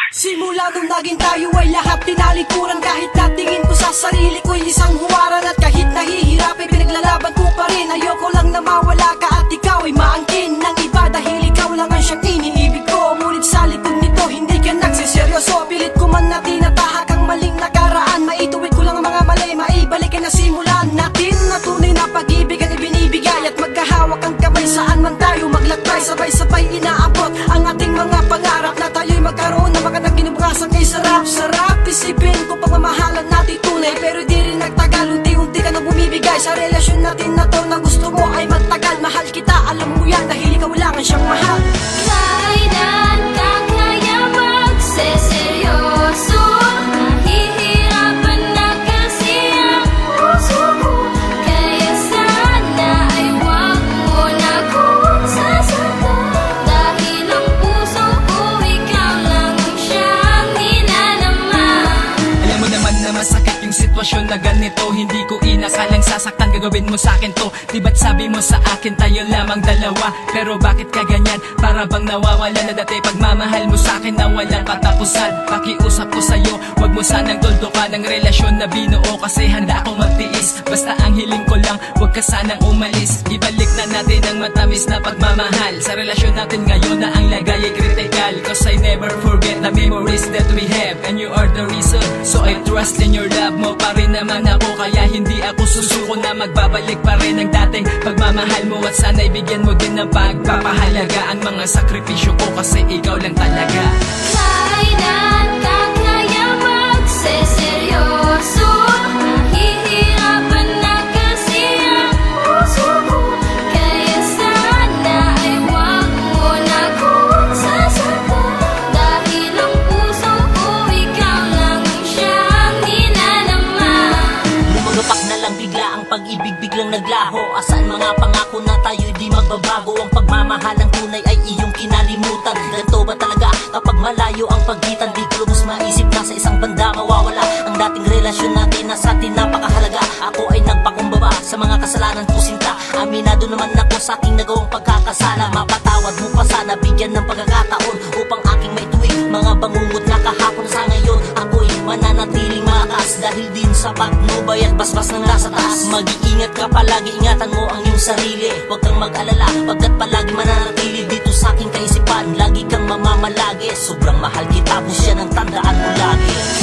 Simula nung naging tayo ay lahat tinalikuran. Kahit natingin ko sa sarili ko'y isang huwaran. At kahit nahihirap ay pinaglalaban ko pa rin. Ayoko lang na mawala ka at ikaw ay maangkin ng iba. Dahil ikaw lang ang siyang iniibig ko. Ngunit sa likod nito hindi ka nagsiseryoso. Pilit ko man na tinatahak ang maling nakaraan. Maituwid ko lang ang mga mali, maibalik ay nasimulan natin. Na tunay na pag-ibig ang ibinibigay. At magkahawak ang kamay saan man tayo maglakbay. Sabay-sabay inaabot ang ating mga pangarap. Na tayo'y magkaroon ng magandang kinabukasan kay sarap-sarap. Isipin ko pagmamahalan natin tunay. Pero di rin nagtagal, unti-unti ka nang bumibigay. Sa relasyon natin na to na gusto mo ay magtagal. Mahal kita, alam mo yan, dahil ikaw lang ang siyang mahal. Kailan ka kaya magseseryoso? Nahihirapan na kasi ang puso ko. Kaya sana ay huwag mo na kong sasaktan. Dahil ang puso ko, ikaw lang ang siyang ninanaman. Alam mo naman na masakit yung sitwasyon na ganito. Hindi ko inakalang sasaktan, gagawin mo sa'kin to. Di ba't sabi mo sa akin tayo lamang dalawa? Pero bakit ka ganyan? Para bang nawawala na dati pagmamahal mo sa'kin na walang katapusan. Pakiusap ko sa'yo, wag mo sanang tuldukan ng relasyon na binuo. Kasi handa akong magtiis, basta ang hiling ko lang, wag ka sanang umalis. Ibalik na natin ang matamis na pagmamahal. Sa relasyon natin ngayon na ang lagay ay critical. Cause I never forget the memories that we have. And you are the reason, so I trust in your love mo pa rin naman ako. Kaya hindi ako susuko na magbabalik pa rin ang dating pagmamahal mo. At sana'y bigyan mo din ng pagpapahalaga ang mga sakripisyo ko, kasi ikaw lang talaga. Kailan ka kaya magseseryoso? Nahihirapan na kasi ang puso ko. Kaya sana ay huwag mo na kong sasaktan. Dahil ang puso ko, ikaw lang ang siyang ninanaman. Lumagapak na lang bigla ang pag-ibig, biglang naglaho. Asaan mga pangako na tayo'y di magbabago? Ang pagmamahal ang tunay ay iyong kinalimutan. Ganito ba talaga kapag malayo ang pagitan? Di ko lubos maisip na sa isang banda mawawala ang dating relasyon natin na sa atin napakahalaga. Ako ay nagpakumbaba sa mga kasalanan ko, sinta. Aminado naman ako sa aking nagawang pagkakasala. Mapatawad mo pa sana, bigyan ng pagkakataon upang aking maituwid mga bangungot na kahapon. Sa ngayon ako'y mananatiling malakas dahil din sa patnubay at basbas ng nasa taas. Mag-iingat ka palagi, ingatan mo ang iyong sarili. Huwag kang mag-alala, pagkat palagi mananatili dito sa aking kaisipan. Lagi kang mamamalagi, sobrang mahal kita, busya ng tandaan mo lagi.